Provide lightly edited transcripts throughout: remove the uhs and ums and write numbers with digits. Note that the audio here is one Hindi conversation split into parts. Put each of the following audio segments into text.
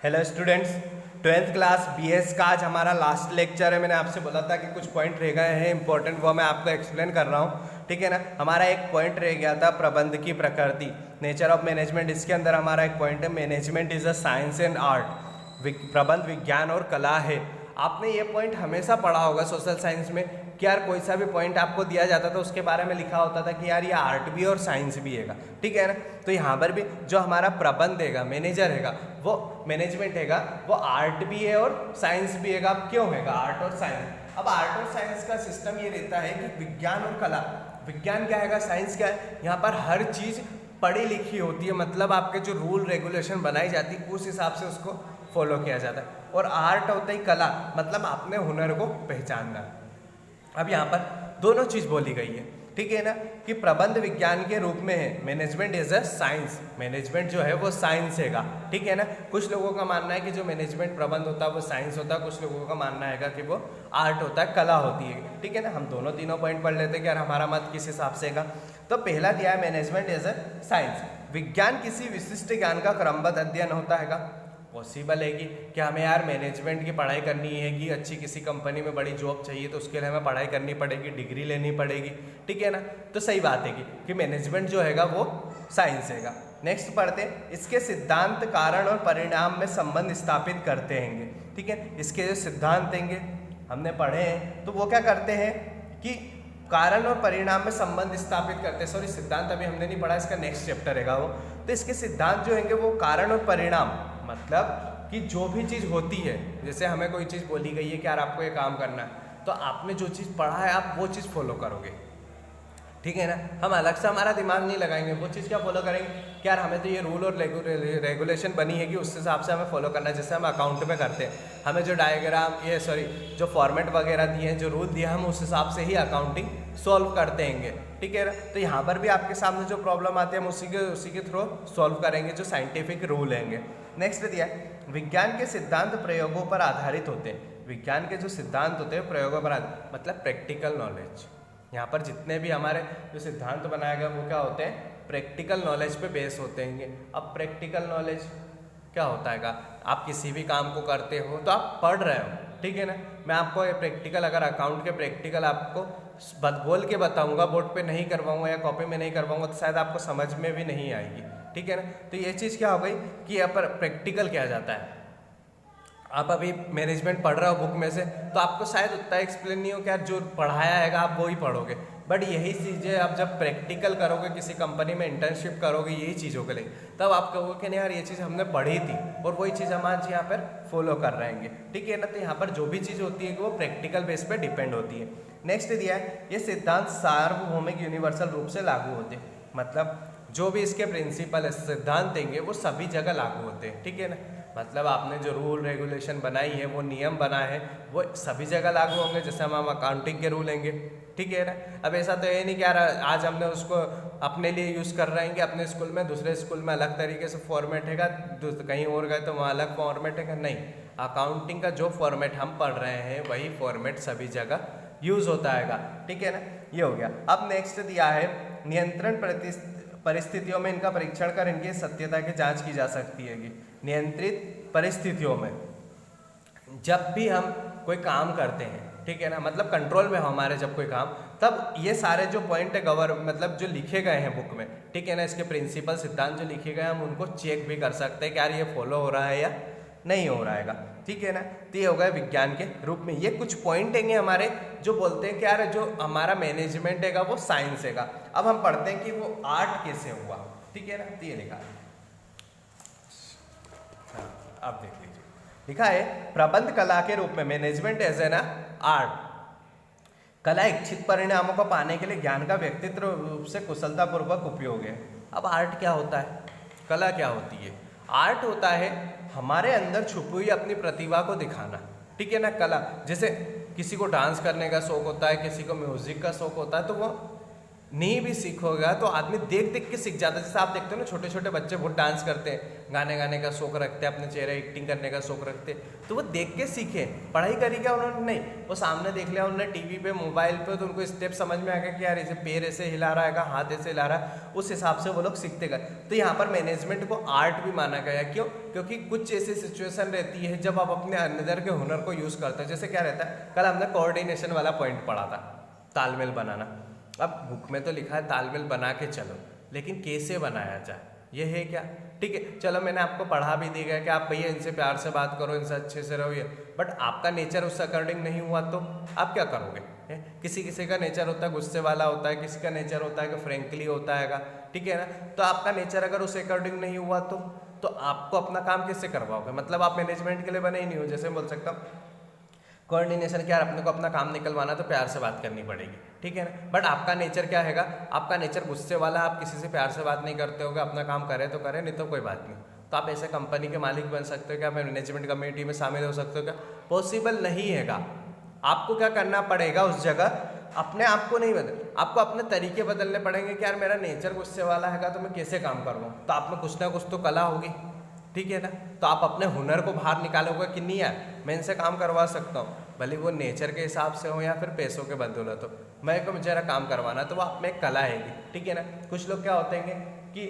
Hello students, 12th class BS का आज हमारा लास्ट लेक्चर है। मैंने आपसे बोला था कि कुछ पॉइंट रह गए हैं इंपॉर्टेंट, वो मैं आपको एक्सप्लेन कर रहा हूँ। ठीक है ना। हमारा एक पॉइंट रह गया था प्रबंध की प्रकृति, नेचर ऑफ मैनेजमेंट। इसके अंदर हमारा एक पॉइंट है management is a science and art, प्रबंध विज्ञान और कला है। आपने ये पॉइंट हमेशा पढ़ा होगा सोशल साइंस में कि यार कोई सा भी पॉइंट आपको दिया जाता था उसके बारे में लिखा होता था कि यार ये आर्ट भी और साइंस भी हैगा। ठीक है ना। तो यहाँ पर भी जो हमारा प्रबंध हैगा, मैनेजर हैगा, वो मैनेजमेंट हैगा, वो आर्ट भी है और साइंस भी हैगा। अब क्यों हैगा आर्ट और साइंस? अब आर्ट और साइंस का सिस्टम ये रहता है कि विज्ञान और कला, विज्ञान क्या हैगा, साइंस क्या है, यहाँ पर हर चीज़ पढ़ी लिखी होती है। मतलब आपके जो रूल रेगुलेशन बनाई जाती है उस हिसाब से उसको फॉलो किया जाता है। और आर्ट होता है कला, मतलब अपने हुनर को पहचानना। अब यहाँ पर दोनों चीज बोली गई है, ठीक है ना, कि प्रबंध विज्ञान के रूप में है, management is a science, management जो है वो साइंस हैगा। ठीक है ना। कुछ लोगों का मानना है कि जो मैनेजमेंट प्रबंध होता है वो साइंस होता है, कुछ लोगों का मानना है कि वो आर्ट होता है, कला होती है। ठीक है ना। हम तीनों पॉइंट पढ़ लेते हैं कि यार हमारा मत किस हिसाब से हैगा। तो पहला दिया है मैनेजमेंट इज अ साइंस, विज्ञान किसी विशिष्ट ज्ञान का क्रमबद्ध अध्ययन होता हैगा। पॉसिबल है कि हमें यार मैनेजमेंट की पढ़ाई करनी है कि अच्छी किसी कंपनी में बड़ी जॉब चाहिए तो उसके लिए हमें पढ़ाई करनी पड़ेगी, डिग्री लेनी पड़ेगी। ठीक है ना। तो सही बात है कि मैनेजमेंट जो हैगा वो साइंस हैगा। नेक्स्ट पढ़ते हैं, इसके सिद्धांत कारण और परिणाम में संबंध स्थापित करते हैं। ठीक है। इसके जो सिद्धांत हैं हमने पढ़े हैं, तो वो क्या करते हैं कि कारण और परिणाम में संबंध स्थापित करते हैं। सॉरी, सिद्धांत अभी हमने नहीं पढ़ा, इसका नेक्स्ट चैप्टर हैगा वो। तो इसके सिद्धांत जो हैंगे वो कारण और परिणाम, मतलब कि जो भी चीज़ होती है, जैसे हमें कोई चीज़ बोली गई है कि यार आपको ये काम करना है, तो आपने जो चीज़ पढ़ा है आप वो चीज़ फॉलो करोगे। ठीक है ना। हम अलग से हमारा दिमाग नहीं लगाएंगे, वो चीज़ क्या फॉलो करेंगे कि यार हमें तो ये रूल और रेगुलेशन बनी है कि उस हिसाब से हमें फॉलो करना है। जैसे हम अकाउंट में करते हैं, हमें जो डायग्राम जो फॉर्मेट वगैरह दिए हैं, जो रूल दिए, हम उस हिसाब से ही अकाउंटिंग सॉल्व करते हैं। ठीक है ना। तो यहाँ पर भी आपके सामने जो प्रॉब्लम आते हैं हम उसी के थ्रू सॉल्व करेंगे, जो साइंटिफिक रूल हैंगे। नेक्स्ट दिया है, विज्ञान के सिद्धांत प्रयोगों पर आधारित होते हैं। विज्ञान के जो सिद्धांत होते हैं प्रयोगों पर मतलब प्रैक्टिकल नॉलेज। यहाँ पर जितने भी हमारे जो सिद्धांत बनाए गए वो क्या होते हैं, प्रैक्टिकल नॉलेज पे बेस होते हैं। अब प्रैक्टिकल नॉलेज क्या होता है? आप किसी भी काम को करते हो तो आप पढ़ रहे हो। ठीक है ना। मैं आपको ये प्रैक्टिकल, अगर अकाउंट के प्रैक्टिकल आपको बोल के बताऊंगा, बोर्ड पे नहीं करवाऊंगा या कॉपी में नहीं करवाऊंगा, तो शायद आपको समझ में भी नहीं आएगी। ठीक है ना। तो ये चीज़ क्या हो गई कि यहाँ पर प्रैक्टिकल किया जाता है। आप अभी मैनेजमेंट पढ़ रहे हो बुक में से, तो आपको शायद उतना एक्सप्लेन नहीं हो कि यार जो पढ़ाया है आप वो ही पढ़ोगे, बट यही चीज़ें आप जब प्रैक्टिकल करोगे, किसी कंपनी में इंटर्नशिप करोगे यही चीज़ों के लिए, तब आप कहोगे कि नहीं यार ये चीज़ हमने पढ़ी थी और वही चीज़ हम आज यहाँ पर फॉलो कर रहे हैं। ठीक है ना। तो यहाँ पर जो भी चीज़ होती है कि वो प्रैक्टिकल बेस पे डिपेंड होती है। नेक्स्ट दिया है, ये सिद्धांत सार्वभौमिक यूनिवर्सल रूप से लागू होते हैं, मतलब जो भी इसके प्रिंसिपल सिद्धांत देंगे वो सभी जगह लागू होते हैं। ठीक है ना। मतलब आपने जो रूल रेगुलेशन बनाई है, वो नियम बनाए हैं, वो सभी जगह लागू होंगे। जैसे हम अकाउंटिंग के रूल लेंगे, ठीक है ना। अब ऐसा तो ये नहीं कि यार आज हमने उसको अपने लिए यूज़ कर रहे हैं कि अपने स्कूल में, दूसरे स्कूल में अलग तरीके से फॉर्मेट हैगा, कहीं और गए तो वहाँ अलग फॉर्मेट हैगा। नहीं, अकाउंटिंग का जो फॉर्मेट हम पढ़ रहे हैं वही फॉर्मेट सभी जगह यूज़ होता हैगा। ठीक है ना। ये हो गया। अब नेक्स्ट दिया है, नियंत्रण परिस्थितियों में इनका परीक्षण कर इनकी सत्यता की जांच की जा सकती है। नियंत्रित परिस्थितियों में जब भी हम कोई काम करते हैं, ठीक है ना, मतलब कंट्रोल में हो हमारे जब कोई काम, तब ये सारे जो पॉइंट है मतलब जो लिखे गए हैं बुक में, ठीक है ना, इसके प्रिंसिपल सिद्धांत जो लिखे गए हैं हम उनको चेक भी कर सकते हैं कि यार ये फॉलो हो रहा है या नहीं हो रहा है। ठीक है ना। तो ये हो गया विज्ञान के रूप में। ये कुछ पॉइंट हैं हमारे जो बोलते हैं कि यार जो हमारा मैनेजमेंट हैगा वो साइंस हैगा। अब हम पढ़ते हैं कि वो आर्ट कैसे हुआ। ठीक है ना। तो ये लिखा है, अब देख लीजिए, लिखा है प्रबंध कला के रूप में, मैनेजमेंट एज एन आर्ट, कला इच्छित परिणामों को पाने के लिए ज्ञान का व्यक्तित्व रूप से कुशलतापूर्वक उपयोग है। अब आर्ट क्या होता है, कला क्या होती है? आर्ट होता है हमारे अंदर छुपी हुई अपनी प्रतिभा को दिखाना। ठीक है ना। कला, जैसे किसी को डांस करने का शौक होता है, किसी को म्यूजिक का शौक होता है, तो वो नहीं भी सीखोगा तो आदमी देख देख के सीख जाता है। जैसे आप देखते हो ना छोटे छोटे बच्चे बहुत डांस करते हैं, गाने गाने का शौक रखते हैं, अपने चेहरे एक्टिंग करने का शौक रखते हैं, तो वो देख के सीखे। पढ़ाई करी क्या उन्होंने? नहीं, वो सामने देख लिया उन्होंने टीवी पे, मोबाइल पे, तो उनको स्टेप समझ में आ गया कि यार इसे पैर ऐसे हिला रहा है, हाथ ऐसे हिला रहा है, उस हिसाब से वो लोग सीखते गए। तो यहाँ पर मैनेजमेंट को आर्ट भी माना गया। क्यों? क्योंकि कुछ ऐसी सिचुएशन रहती है जब आप अपने अंदर के हुनर को यूज़ करते हैं। जैसे क्या रहता है, कल हमने कोऑर्डिनेशन वाला पॉइंट पढ़ा था, तालमेल बनाना। अब बुक में तो लिखा है तालमेल बना के चलो, लेकिन कैसे बनाया जाए ये है क्या? ठीक है, चलो मैंने आपको पढ़ा भी दी गया कि आप भैया इनसे प्यार से बात करो, इनसे अच्छे से रहो, ये, बट आपका नेचर उस अकॉर्डिंग नहीं हुआ तो आप क्या करोगे? किसी किसी का नेचर होता है गुस्से वाला होता है, किसी का नेचर होता है कि फ्रेंकली होता है, ठीक है ना? तो आपका नेचर अगर उस अकॉर्डिंग नहीं हुआ तो आपको अपना काम कैसे करवाओगे? मतलब आप मैनेजमेंट के लिए बने ही नहीं हो। जैसे बोल सकता हूँ कोऑर्डिनेशन क्या, अपने को अपना काम निकलवाना तो प्यार से बात करनी पड़ेगी, ठीक है ना? बट आपका नेचर क्या हैगा? आपका नेचर गुस्से वाला, आप किसी से प्यार से बात नहीं करते होगे, अपना काम करें तो करें, नहीं तो कोई बात नहीं। तो आप ऐसे कंपनी के मालिक बन सकते हो क्या? मैनेजमेंट कमेटी में शामिल हो सकते हो क्या? पॉसिबल नहीं हैगा। आपको क्या करना पड़ेगा उस जगह? अपने आप को नहीं बदल, आपको अपने तरीके बदलने पड़ेंगे कि यार मेरा नेचर गुस्से वाला हैगा तो मैं कैसे काम करूँ। तो आप में कुछ ना कुछ तो कला होगी, ठीक है ना? तो आप अपने हुनर को बाहर निकालोगे कि नहीं यार मैं इनसे काम करवा सकता हूँ, भले वो नेचर के हिसाब से हो या फिर पैसों के बदौलत हो, मैं को मेरा काम करवाना, तो वो आप में एक कला हैगी, ठीक है ना? कुछ लोग क्या होते हैं कि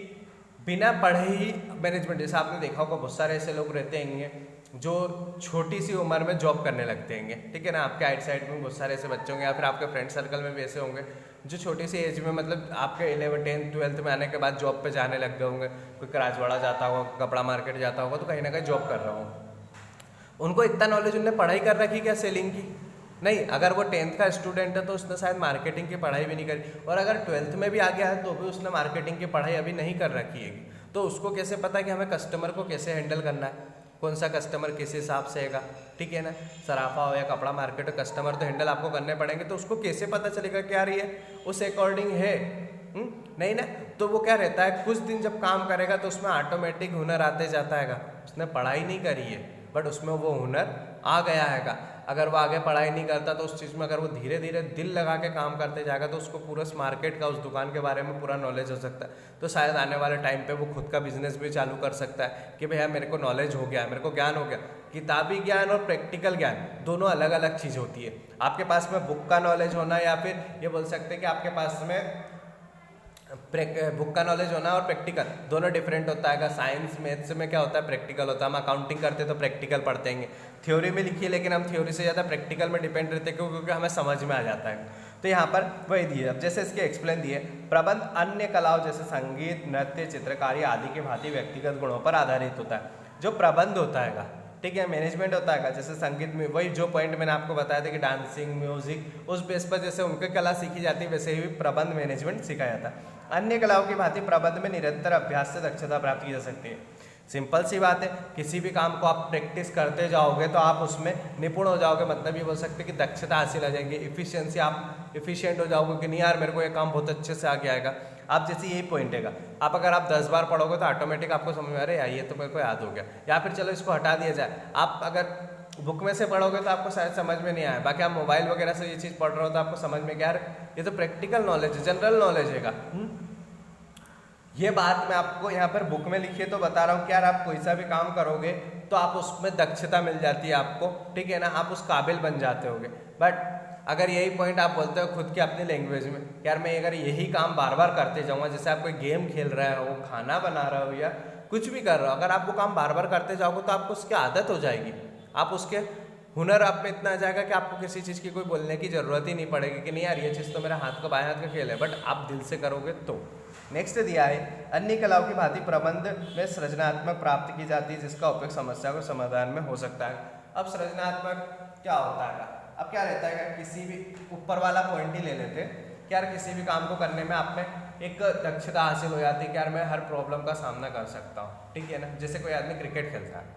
बिना पढ़े ही मैनेजमेंट, जैसे आपने देखा होगा बहुत सारे ऐसे लोग रहते हैं जो छोटी सी उम्र में जॉब करने लगते हैं, ठीक है ना? आपके आइट साइड में बहुत सारे ऐसे बच्चे होंगे या फिर आपके फ्रेंड सर्कल में भी ऐसे होंगे जो छोटी सी एज में, मतलब आपके 11th 10th 12th में आने के बाद जॉब पे जाने लग गए होंगे। कोई राजवाड़ा जाता होगा, कपड़ा मार्केट जाता होगा, तो कहीं ना कहीं जॉब कर रहा होगा। उनको इतना नॉलेज उनने पढ़ाई कर रखी क्या सेलिंग की? नहीं। अगर वो 10th का स्टूडेंट है तो उसने शायद मार्केटिंग की पढ़ाई भी नहीं करी, और अगर 12th में भी आ गया है तो भी उसने मार्केटिंग की पढ़ाई अभी नहीं कर रखी है। तो उसको कैसे पता कि हमें कस्टमर को कैसे हैंडल करना है, कौन सा कस्टमर किस हिसाब से हैगा, ठीक है ना? सराफा हो या कपड़ा मार्केट हो, कस्टमर तो हैंडल आपको करने पड़ेंगे। तो उसको कैसे पता चलेगा क्या रही है उस अकॉर्डिंग है? नहीं ना। तो वो क्या रहता है, कुछ दिन जब काम करेगा तो उसमें ऑटोमेटिक हुनर आते जाता हैगा। उसने पढ़ाई नहीं करी है बट उसमें वो हुनर आ गया हैगा। अगर वो आगे पढ़ाई नहीं करता तो उस चीज़ में अगर वो धीरे धीरे दिल लगा के काम करते जाएगा तो उसको पूरा मार्केट का, उस दुकान के बारे में पूरा नॉलेज हो सकता है। तो शायद आने वाले टाइम पे वो खुद का बिजनेस भी चालू कर सकता है कि भैया मेरे को नॉलेज हो गया, मेरे को ज्ञान हो गया। किताबी ज्ञान और प्रैक्टिकल ज्ञान दोनों अलग अलग चीज़ होती है। आपके पास में बुक का नॉलेज होना, या फिर ये बोल सकते हैं कि आपके पास में बुक का नॉलेज होना और प्रैक्टिकल दोनों डिफरेंट होता है। साइंस मैथ्स में क्या होता है, प्रैक्टिकल होता है। हम अकाउंटिंग करते तो प्रैक्टिकल पढ़ते हैं, थ्योरी में लिखी है, लेकिन हम थ्योरी से ज़्यादा प्रैक्टिकल में डिपेंड रहते हैं क्योंकि हमें समझ में आ जाता है। तो यहाँ पर वही दिए, अब जैसे इसके एक्सप्लेन दिए, प्रबंध अन्य कलाओं जैसे संगीत, नृत्य, चित्रकारी आदि के भांति व्यक्तिगत गुणों पर आधारित होता है। जो प्रबंध होता है, ठीक है, मैनेजमेंट होता है, जैसे संगीत में वही जो पॉइंट मैंने आपको बताया था कि डांसिंग, म्यूजिक, उस बेस पर जैसे उनकी कला सीखी जाती है वैसे ही प्रबंध मैनेजमेंट सिखाया जाता है। अन्य कलाओं की भांति प्रबंध में निरंतर अभ्यास से दक्षता प्राप्त की जा सकती है। सिंपल सी बात है, किसी भी काम को आप प्रैक्टिस करते जाओगे तो आप उसमें निपुण हो जाओगे। मतलब ये बोल सकते हैं कि दक्षता हासिल आ जाएगी, इफिशियंसी, आप इफिशियंट हो जाओगे कि नहीं यार मेरे को ये काम बहुत अच्छे से आगे आएगा। आप जैसे यही पॉइंट है, आप अगर आप 10 बार पढ़ोगे तो ऑटोमेटिक आपको समझ में आ रहा है ये तो मेरे को याद हो गया, या फिर चलो इसको हटा दिया जाए। आप अगर बुक में से पढ़ोगे तो आपको शायद समझ में नहीं आया, बाकी आप मोबाइल वगैरह से ये चीज़ पढ़ रहे हो तो आपको समझ में क्या, ये तो प्रैक्टिकल नॉलेज है, जनरल नॉलेज है। ये बात मैं आपको यहाँ पर बुक में लिखी है तो बता रहा हूँ कि यार आप कोई सा भी काम करोगे तो आप उसमें दक्षता मिल जाती है आपको, ठीक है ना, आप उस काबिल बन जाते होगे। बट अगर यही पॉइंट आप बोलते हो खुद की अपनी लैंग्वेज में, यार मैं अगर यही काम बार बार करते जाऊँगा, जैसे आप कोई गेम खेल रहे हो, खाना बना रहे हो या कुछ भी कर रहे हो, अगर आप वो काम बार बार करते जाओगे तो आपको उसकी आदत हो जाएगी, आप उसके हुनर आप में इतना आ जाएगा कि आपको किसी चीज़ की कोई बोलने की ज़रूरत ही नहीं पड़ेगी कि नहीं यार ये चीज़ तो मेरा हाथ का बाएं हाथ का खेल है, बट आप दिल से करोगे तो। नेक्स्ट दिया है, अन्य कलाओं की भांति प्रबंध में सृजनात्मक प्राप्त की जाती है जिसका उपयोग समस्या को समाधान में हो सकता है। अब सृजनात्मक क्या होता है, अब क्या रहता है, किसी भी ऊपर वाला पॉइंट ही ले लेते कि यार किसी भी काम को करने में आप में एक दक्षता हासिल हो जाती है कि यार मैं हर प्रॉब्लम का सामना कर सकता हूँ, ठीक है ना। जैसे कोई आदमी क्रिकेट खेलता है,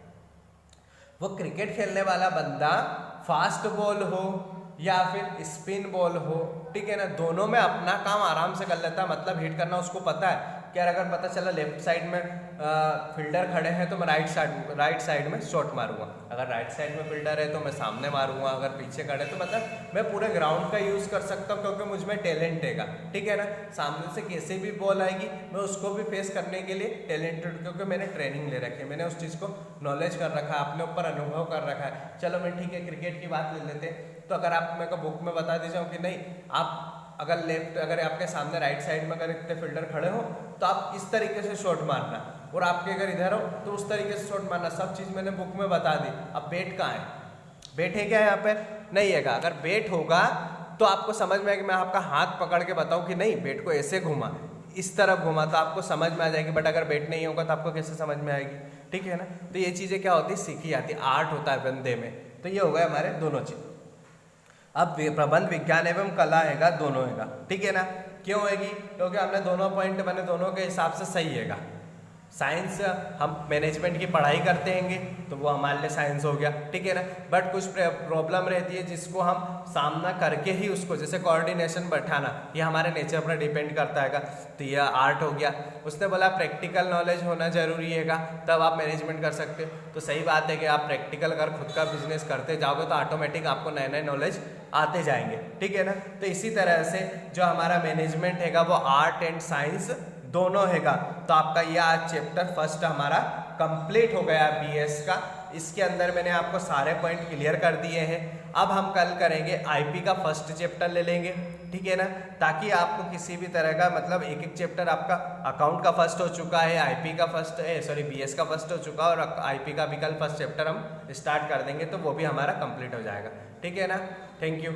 वो क्रिकेट खेलने वाला बंदा फास्ट बॉल हो या फिर स्पिन बॉल हो, ठीक है ना, दोनों में अपना काम आराम से कर लेता है, मतलब हिट करना उसको पता है। कि अगर पता चला लेफ्ट साइड में फील्डर खड़े हैं तो मैं राइट साइड में शॉट मारूंगा, अगर राइट साइड में फील्डर है तो मैं सामने मारूंगा, अगर पीछे खड़े तो मतलब मैं पूरे ग्राउंड का यूज़ कर सकता हूँ क्योंकि मुझ में टैलेंट हैगा, ठीक है ना। सामने से कैसे भी बॉल आएगी मैं उसको भी फेस करने के लिए टैलेंटेड, क्योंकि मैंने ट्रेनिंग ले रखी है, मैंने उस चीज़ को नॉलेज कर रखा है, अपने ऊपर अनुभव कर रखा है। चलो मैं ठीक है क्रिकेट की बात ले लेते हैं। तो अगर आप मेरे को बुक में बता दीजिए कि नहीं आप अगर आपके सामने राइट साइड में अगर इतने फील्डर खड़े हो तो आप इस तरीके से शॉट मारना, और आपके अगर इधर हो तो उस तरीके से शॉट मारना, सब चीज़ मैंने बुक में बता दी। अब बैट कहाँ है, बैट है क्या यहाँ पे, नहीं है। अगर बैट होगा तो आपको समझ में आएगी, मैं आपका हाथ पकड़ के बताऊँ कि नहीं बैट को ऐसे घुमा, इस तरफ घुमा, तो आपको समझ में आ जाएगी। बट अगर बैट नहीं होगा तो आपको कैसे समझ में आएगी, ठीक है ना। तो ये चीज़ें क्या होती है, सीखी जाती है, आर्ट होता है बंदे में। तो ये हो गए हमारे दोनों चीज़। अब प्रबंध विज्ञान एवं कला हैगा, दोनों हैगा, ठीक है ना। क्यों होगी, क्योंकि हमने दोनों पॉइंट बने, दोनों के हिसाब से सही हैगा। साइंस हम मैनेजमेंट की पढ़ाई करते हैंगे तो वो हमारे लिए साइंस हो गया, ठीक है ना। बट कुछ प्रॉब्लम रहती है जिसको हम सामना करके ही उसको, जैसे कोऑर्डिनेशन बैठाना, ये हमारे नेचर पर डिपेंड करता है, तो ये आर्ट हो गया। उसने बोला प्रैक्टिकल नॉलेज होना जरूरी हैगा तब आप मैनेजमेंट कर सकते हो। तो सही बात है कि आप प्रैक्टिकल अगर खुद का बिजनेस करते जाओगे तो ऑटोमेटिक आपको नए नए नॉलेज आते जाएंगे, ठीक है ना। तो इसी तरह से जो हमारा मैनेजमेंट हैगा वो आर्ट एंड साइंस दोनों हैगा। तो आपका ये आज चैप्टर फर्स्ट हमारा कंप्लीट हो गया बीएस का। इसके अंदर मैंने आपको सारे पॉइंट क्लियर कर दिए हैं। अब हम कल करेंगे आईपी का फर्स्ट चैप्टर ले लेंगे, ठीक है ना, ताकि आपको किसी भी तरह का मतलब एक एक चैप्टर आपका अकाउंट का फर्स्ट हो चुका है, आईपी का फर्स्ट है, सॉरी बीएस का फर्स्ट हो चुका है, और आईपी का भी कल फर्स्ट चैप्टर हम स्टार्ट कर देंगे, तो वो भी हमारा कंप्लीट हो जाएगा, ठीक है ना। Thank you.